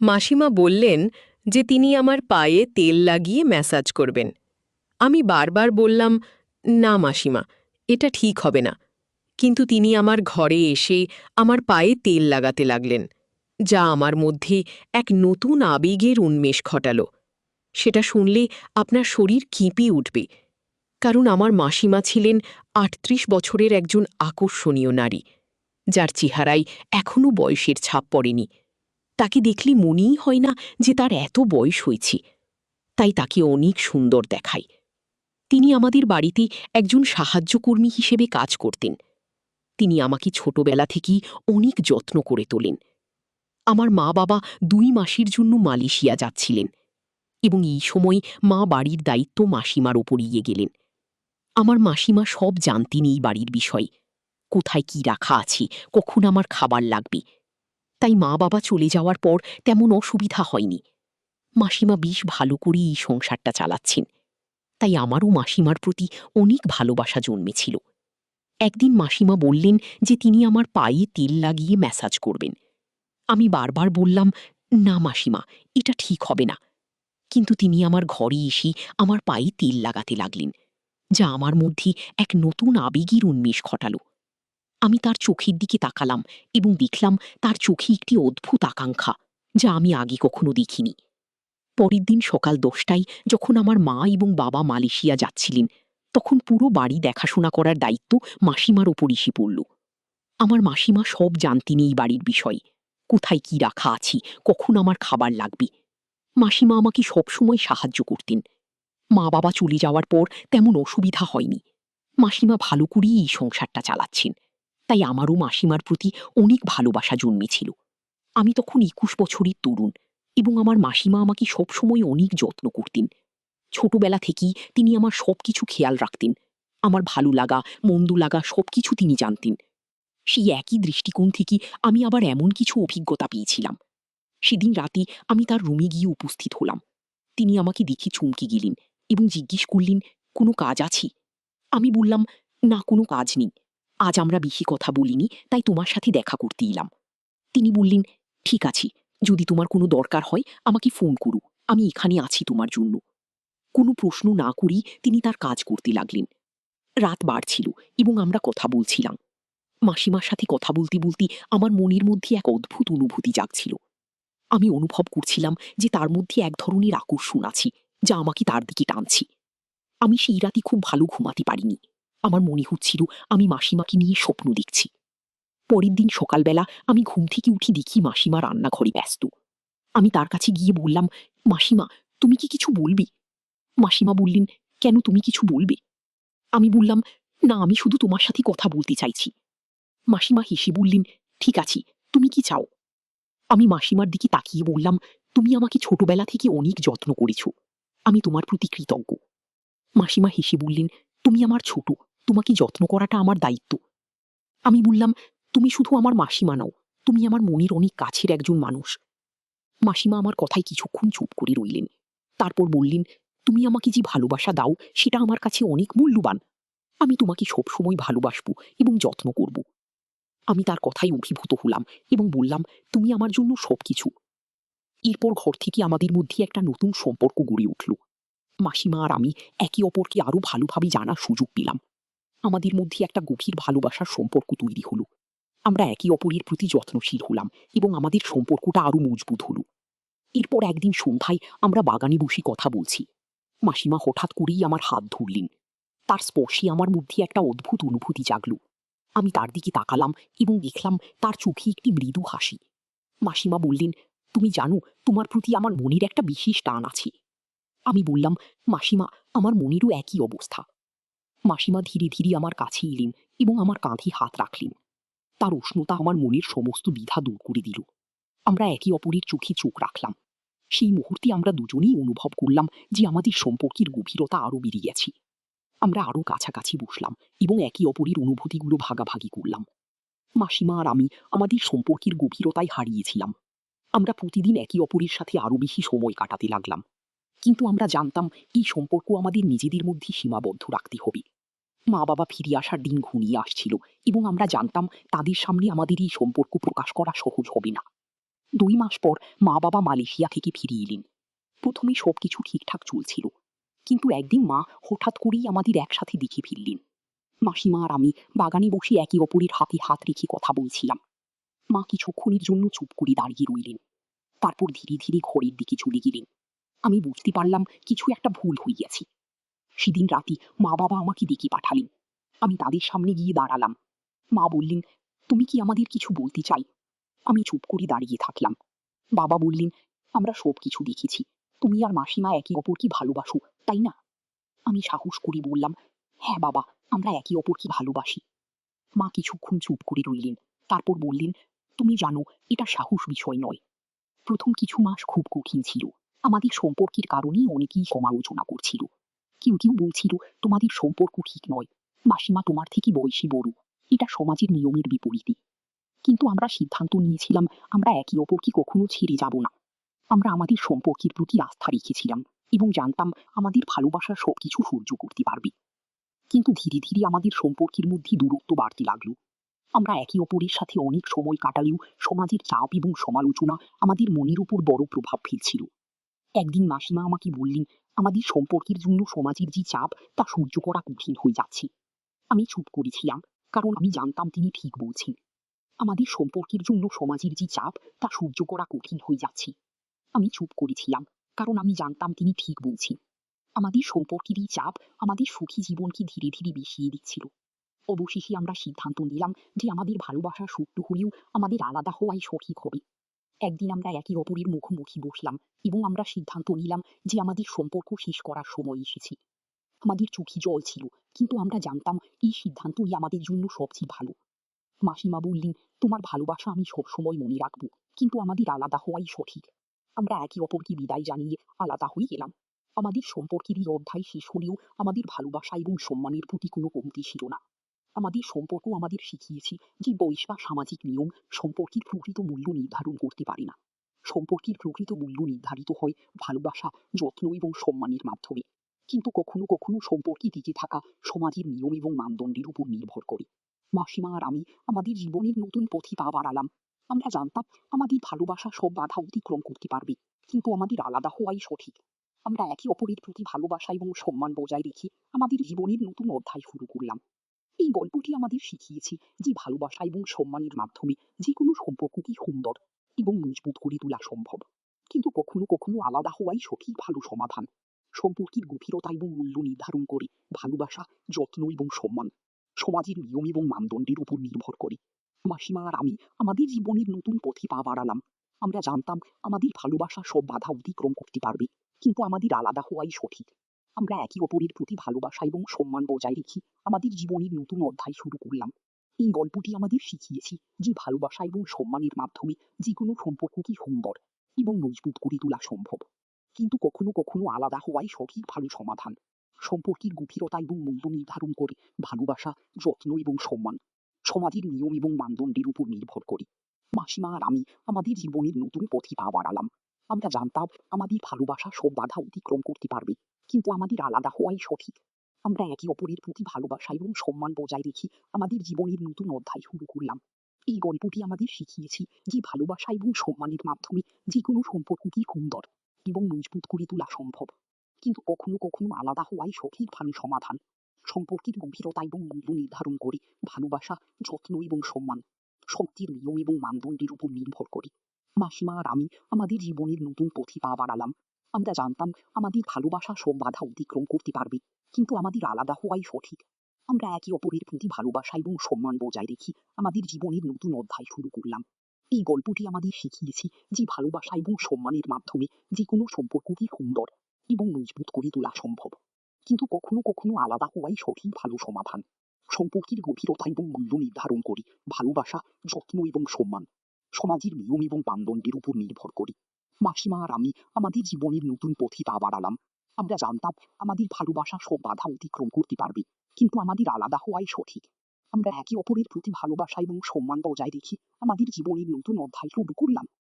মাসিমা বললেন যে তিনি আমার পায়ে তেল লাগিয়ে ম্যাসাজ করবেন। আমি বারবার বললাম, না মাসিমা, এটা ঠিক হবে না। কিন্তু তিনি আমার ঘরে এসে আমার পায়ে তেল লাগাতে লাগলেন, যা আমার মধ্যে এক নতুন আবেগের উন্মেষ ঘটাল। সেটা শুনলে আপনার শরীর কেঁপে উঠবে, কারণ আমার মাসিমা ছিলেন ৩৮ বছরের একজন আকর্ষণীয় নারী, যার চেহারায় এখনও বয়সের ছাপ পড়েনি। তাকে দেখলে মনেই হয় না যে তার এত বয়স হয়েছে, তাই তাকে অনেক সুন্দর দেখায়। তিনি আমাদের বাড়িতে একজন সাহায্যকর্মী হিসেবে কাজ করতেন। তিনি আমাকে ছোটবেলা থেকেই অনেক যত্ন করে তোলেন। আমার মা বাবা ২ মাসের জন্য মালয়েশিয়া যাচ্ছিলেন, এবং এই সময় মা বাড়ির দায়িত্ব মাসিমার ওপর দিয়ে গেলেন। আমার মাসিমা সব জানতেন এই বাড়ির বিষয়, কোথায় কি রাখা আছে, কখন আমার খাবার লাগবে। তাই মা বাবা চলে যাওয়ার পর তেমন অসুবিধা হয়নি। মাসিমা বেশ ভালো করে এই সংসারটা চালাচ্ছেন, তাই আমারও মাসিমার প্রতি অনেক ভালোবাসা জন্মেছিল। একদিন মাসিমা বললেন যে তিনি আমার পায়ে তেল লাগিয়ে ম্যাসাজ করবেন। আমি বারবার বললাম, না মাসিমা, এটা ঠিক হবে না। কিন্তু তিনি আমার ঘরে এসে আমার পায়ে তেল লাগাতে লাগলেন, যা আমার মধ্যে এক নতুন আবেগের উন্মেষ ঘটাল। আমি তার চোখের দিকে তাকালাম এবং দেখলাম তার চোখে একটি অদ্ভুত আকাঙ্ক্ষা, যা আমি আগে কখনো দেখিনি। পরের দিন সকাল ১০টায় যখন আমার মা এবং বাবা মালয়েশিয়া যাচ্ছিলেন, তখন পুরো বাড়ি দেখাশোনা করার দায়িত্ব মাসিমার ওপর এসে পড়ল। আমার মাসিমা সব জানতেন এই বাড়ির বিষয়, কোথায় কি রাখা আছে, কখন আমার খাবার লাগবে। মাসিমা আমাকে সবসময় সাহায্য করতেন। মা বাবা চলে যাওয়ার পর তেমন অসুবিধা হয়নি। মাসিমা ভালো করেই এই সংসারটা চালাচ্ছেন, তাই আমারও মাসিমার প্রতি অনেক ভালোবাসা জন্মেছিল। আমি তখন ২১ বছরের তরুণ, এবং আমার মাসিমা আমাকে সবসময় অনেক যত্ন করতেন। ছোটবেলা থেকেই তিনি আমার সবকিছু খেয়াল রাখতেন। আমার ভালো লাগা, মন্দ লাগা সবকিছু তিনি জানতেন। সেই একই দৃষ্টিকোণ থেকে আমি আবার এমন কিছু অভিজ্ঞতা পেয়েছিলাম। সেদিন রাতে আমি তার রুমে গিয়ে উপস্থিত হলাম। তিনি আমাকে দেখে চমকে গেলেন এবং জিজ্ঞেস করলেন, কোনো কাজ আছে? আমি বললাম, না, কোনো কাজ নেই। আজ আমরা বেশি কথা বলিনি, তাই তোমার সাথে দেখা করতে এলাম। তিনি বললেন, ঠিক আছে, যদি তোমার কোনো দরকার হয় আমাকে ফোন করো, আমি এখানে আছি তোমার জন্য। কোনো প্রশ্ন না করেই তিনি তার কাজ করতে লাগলেন। রাত বাড়ছিল এবং আমরা কথা বলছিলাম। মাসিমার সাথে কথা বলতে বলতে আমার মনের মধ্যে এক অদ্ভুত অনুভূতি জাগছিল। আমি অনুভব করছিলাম যে তার মধ্যে এক ধরনের আকর্ষণ আছে, যা আমাকে তার দিকে টানছে। আমি সেই রাতে খুব ভালো ঘুমাতে পারিনি। আমার মনে হচ্ছিল আমি মাসিমাকে নিয়ে স্বপ্ন দেখছি। পরের দিন সকালবেলা আমি ঘুম থেকে উঠে দেখি মাসিমা রান্নাঘরে ব্যস্ত। আমি তার কাছে গিয়ে বললাম, মাসিমা, তুমি কি কিছু বলবে? মাসিমা বললেন, কেন, তুমি কিছু বলবে? আমি বললাম, না, আমি শুধু তোমার সাথে কথা বলতে চাইছি। মাসিমা হেসে বললেন, ঠিক আছে, তুমি কি চাও? আমি মাসিমার দিকে তাকিয়ে বললাম, তুমি আমাকে ছোটবেলা থেকে অনেক যত্ন করেছ, আমি তোমার প্রতি কৃতজ্ঞ। মাসিমা হেসে বললেন, তুমি আমার ছোট, তোমাকে যত্ন করাটা আমার দায়িত্ব। আমি বললাম, তুমি শুধু আমার মাসিমা নও, তুমি আমার মনের অনেক কাছের একজন মানুষ। মাসিমা আমার কথায় কিছুক্ষণ চুপ করে রইলেন। তারপর বললেন, তুমি আমাকে যে ভালোবাসা দাও সেটা আমার কাছে অনেক মূল্যবান। আমি তোমাকে সবসময় ভালোবাসবো এবং যত্ন করব। আমি তার কথায় অভিভূত হলাম এবং বললাম, তুমি আমার জন্য সবকিছু। এরপর ঘর থেকে আমাদের মধ্যে একটা নতুন সম্পর্ক গড়ে উঠল। মাসিমা আর আমি একে অপরকে আরো ভালোভাবে জানার সুযোগ পেলাম। আমাদের মধ্যে একটা গভীর ভালোবাসার সম্পর্ক তৈরি হলো। আমরা একে অপরের প্রতি যত্নশীল হলাম এবং আমাদের সম্পর্কটা আরো মজবুত হলো। এরপর একদিন সন্ধ্যায় আমরা বাগানে বসে কথা বলছি। মাসিমা হঠাৎ করেই আমার হাত ধরলেন। তার স্পর্শে আমার মধ্যে একটা অদ্ভুত অনুভূতি জাগল। আমি তার দিকে তাকালাম এবং দেখলাম তার চোখে একটি মৃদু হাসি। মাসিমা বললেন, তুমি জানো, তোমার প্রতি আমার মনের একটা বিশেষ টান আছে। আমি বললাম, মাসিমা, আমার মনেরও একই অবস্থা। মাসিমা ধীরে ধীরে আমার কাছে এলেন এবং আমার কাঁধে হাত রাখলেন। তার উষ্ণতা আমার মনের সমস্ত দ্বিধা দূর করে দিল। আমরা একে অপরের চোখে চোখ রাখলাম। সেই মুহূর্তে আমরা দুজনেই অনুভব করলাম যে আমাদের সম্পর্কের গভীরতা আরো বেড়ে গেছে। আমরা আরো কাছাকাছি বসলাম এবং একে অপরের অনুভূতিগুলো ভাগাভাগি করলাম। মাসিমা আর আমি আমাদের সম্পর্কের গভীরতায় হারিয়েছিলাম। আমরা প্রতিদিন একে অপরের সাথে আরো বেশি সময় কাটাতে লাগলাম। কিন্তু আমরা জানতাম এই সম্পর্ক আমাদের নিজেদের মধ্যে সীমাবদ্ধ রাখতে হবে। মা বাবা ফিরে আসার দিন ঘনিয়ে আসছিল এবং আমরা জানতাম তাদের সামনে আমাদের এই সম্পর্ক প্রকাশ করা সহজ হবে না। 2 মাস পর মা বাবা মালয়েশিয়া থেকে ফিরে এলেন। প্রথমে সবকিছু ঠিকঠাক চলছিল, কিন্তু একদিন মা হঠাৎ করেই আমাদের একসাথে দেখে ফেললেন। মাসিমা আর আমি বাগানে বসে একে অপরের হাতে হাত রেখে কথা বলছিলাম। মা কিছুক্ষণের জন্য চুপ করে দাঁড়িয়ে রইলেন, তারপর ধীরে ধীরে ঘরের দিকে চলে গেলেন। আমি বুঝতে পারলাম কিছু একটা ভুল হইয়াছে। সেদিন রাতে মা বাবা আমাকে ডেকে পাঠালেন। আমি তাদের সামনে গিয়ে দাঁড়ালাম। মা বললেন, তুমি কি আমাদের কিছু বলতে চাই? আমি চুপ করে দাঁড়িয়ে থাকলাম। বাবা বললেন, আমরা সবকিছু দেখেছি, তুমি আর মাসিমা একে অপরকে ভালোবাসো, তাই না? আমি সাহস করে বললাম, হ্যাঁ বাবা, আমরা একে অপরকে ভালোবাসি। মা কিছুক্ষণ চুপ করে রইলেন, তারপর বললেন, তুমি জানো এটা সাহস বিষয় নয়। প্রথম কিছু মাস খুব কঠিন ছিল। আমাদের সম্পর্কের কারণেই অনেকেই সমালোচনা করছিল। কেউ কেউ বলছিল, তোমাদের সম্পর্ক ঠিক নয়, মাসিমা তোমার থেকে বয়সী বড়, এটা সমাজের নিয়মের বিপরীতে। কিন্তু আমরা সিদ্ধান্ত নিয়েছিলাম আমরা একে অপরকে কখনো ছেড়ে যাব না। আমরা আমাদের সম্পর্কের প্রতি আস্থা রেখেছিলাম এবং জানতাম আমাদের ভালোবাসা সবকিছু সহ্য করতে পারবে। কিন্তু ধীরে ধীরে আমাদের সম্পর্কের মধ্যে দূরত্ব বাড়তে লাগলো। আমরা একে অপরের সাথে অনেক সময় কাটালেও সমাজের চাপ এবং সমালোচনা আমাদের মনের উপর বড় প্রভাব ফেলছিল। একদিন মাসিমা আমাকে বললেন, আমাদের সম্পর্কের জন্য সমাজের যে চাপ তা সহ্য করা কঠিন হয়ে যাচ্ছে। আমি চুপ করেছিলাম, কারণ আমি জানতাম তিনি ঠিক বলছেন। আমাদের সম্পর্কের জন্য সমাজের যে চাপ তা সহ্য করা কঠিন হয়ে যাচ্ছে। আমি চুপ করেছিলাম, কারণ আমি জানতাম তিনি ঠিক বলছেন। আমাদের সম্পর্কের এই চাপ আমাদের সুখী জীবনকে ধীরে ধীরে বিষিয়ে দিচ্ছিল। অবশেষে আমরা সিদ্ধান্ত নিলাম যে আমাদের ভালোবাসা সত্য হলেও আমাদের আলাদা হওয়াই সঠিক হবে। একদিন আমরা একে অপরের মুখোমুখি বসলাম এবং আমরা সিদ্ধান্ত নিলাম যে আমাদের সম্পর্ক শেষ করার সময় এসেছে। আমাদের চোখে জল ছিল, কিন্তু আমরা জানতাম এই সিদ্ধান্তই আমাদের জন্য সবচেয়ে ভালো। মাসিমা বললেন, তোমার ভালোবাসা আমি সবসময় মনে রাখবো, কিন্তু আমাদের আলাদা হওয়াই সঠিক। আমরা একে অপরকে বিদায় জানিয়ে আলাদা হয়ে গেলাম। আমাদের সম্পর্কের এই অধ্যায় শেষ হলেও আমাদের ভালোবাসা এবং সম্মানের প্রতি কোনো কমতি ছিল না। আমাদের সম্পর্ক আমাদের শিখিয়েছে যে বয়স বা সামাজিক নিয়ম সম্পর্কের প্রকৃত মূল্য নির্ধারণ করতে পারে না। সম্পর্কের প্রকৃত মূল্য নির্ধারিত হয় ভালোবাসা, যত্ন এবং সম্মানের মাধ্যমে। কিন্তু কখনো কখনো সম্পর্কে টিকে থাকা সমাজের নিয়ম এবং মানদণ্ডের উপর নির্ভর করে। মাসিমা আর আমি আমাদের জীবনের নতুন পথে পা বাড়ালাম। আমরা জানতাম আমাদের ভালোবাসা সব বাধা অতিক্রম করতে পারবে, কিন্তু আমাদের আলাদা হওয়াই সঠিক। আমরা একে অপরের প্রতি ভালোবাসা এবং সম্মান বজায় রেখে আমাদের জীবনের নতুন অধ্যায় শুরু করলাম। এই গল্পটি আমাদের শিখিয়েছে যে ভালোবাসা এবং সম্মানের মাধ্যমে যে কোনো সম্পর্ককে সুন্দর এবং মজবুত করে তোলা সম্ভব। কিন্তু কখনো কখনো আলাদা হওয়াই সঠিক ভালো সমাধান। সম্পর্কের গভীরতা এবং মূল্য নির্ধারণ করে ভালোবাসা, যত্ন এবং সম্মান সমাজের নিয়ম এবং মানদণ্ডের উপর নির্ভর করে। মাসিমা আর আমি আমাদের জীবনের নতুন পথে পা বাড়ালাম। আমরা জানতাম আমাদের ভালোবাসা সব বাধা অতিক্রম করতে পারবে, কিন্তু আমাদের আলাদা হওয়াই সঠিক। আমরা একে অপরের প্রতি ভালোবাসা এবং সম্মান বজায় রেখে আমাদের জীবনের নতুন অধ্যায় শুরু করলাম। এই গল্পটি আমাদের শিখিয়েছে যে ভালোবাসা এবং সম্মানের মাধ্যমে যে কোনো সম্পর্ককে সুন্দর এবং মজবুত করে তোলা সম্ভব। কিন্তু কখনো কখনো আলাদা হওয়াই সঠিক ভালো সমাধান। সম্পর্কের গভীরতা এবং মূল্য নির্ধারণ করে ভালোবাসা, যত্ন এবং সম্মান সমাজের নিয়ম এবং মানদণ্ডের উপর নির্ভর করে। মাসিমা আর আমি আমাদের জীবনের নতুন পথে পা বাড়ালাম। আমরা জানতাম আমাদের ভালোবাসা সব বাধা অতিক্রম করতে পারবে, কিন্তু আমাদের আলাদা হওয়াই সঠিক। আমরা একে অপরের প্রতি ভালোবাসা এবং সম্মান বজায় রেখে আমাদের জীবনের নতুন অধ্যায় শুরু করলাম। এই গল্পটি আমাদের শিখিয়েছে যে ভালোবাসা এবং সম্মানের মাধ্যমে যে কোনো সম্পর্ককে সুন্দর এবং মজবুত করে তোলা সম্ভব। কিন্তু কখনো কখনো আলাদা হওয়াই সঠিক ভালো সমাধান। সম্পর্কের গভীরতা এবং মূল্য নির্ধারণ করে ভালোবাসা, যত্ন এবং সম্মান সমাজের নিয়ম এবং মানদণ্ডের উপর নির্ভর করে। মাসিমা আর আমি আমাদের জীবনের নতুন পথে পা বাড়ালাম। আমরা জানতাম আমাদের ভালোবাসা সব বাধা অতিক্রম করতে পারবে, কিন্তু আমাদের আলাদা হওয়াই সঠিক। আমরা একে অপরের প্রতি ভালোবাসা এবং সম্মান বজায় রেখে আমাদের জীবনের নতুন অধ্যায় শুরু করলাম। এই গল্পটি আমাদের শিখিয়েছে যে ভালোবাসা এবং সম্মানের মাধ্যমে যে কোনো সম্পর্ককে সুন্দর এবং মজবুত করে তোলা সম্ভব। কিন্তু কখনো কখনো আলাদা হওয়াই সঠিক ভালো সমাধান। সম্পর্কের গভীরতা এবং মূল্য নির্ধারণ করে ভালোবাসা, যত্ন এবং সম্মান সমাজের নিয়ম এবং মানদণ্ডের উপর নির্ভর করে। মাসিমা আর আমি আমাদের জীবনের নতুন পথে পা বাড়ালাম। আমরা জানতাম আমাদের ভালোবাসা সব বাধা অতিক্রম করতে পারবে, কিন্তু আমাদের আলাদা হওয়াই সঠিক। আমরা একে অপরের প্রতি ভালোবাসা এবং সম্মান বজায় রেখে আমাদের জীবনের নতুন অধ্যায় শুরু করলাম।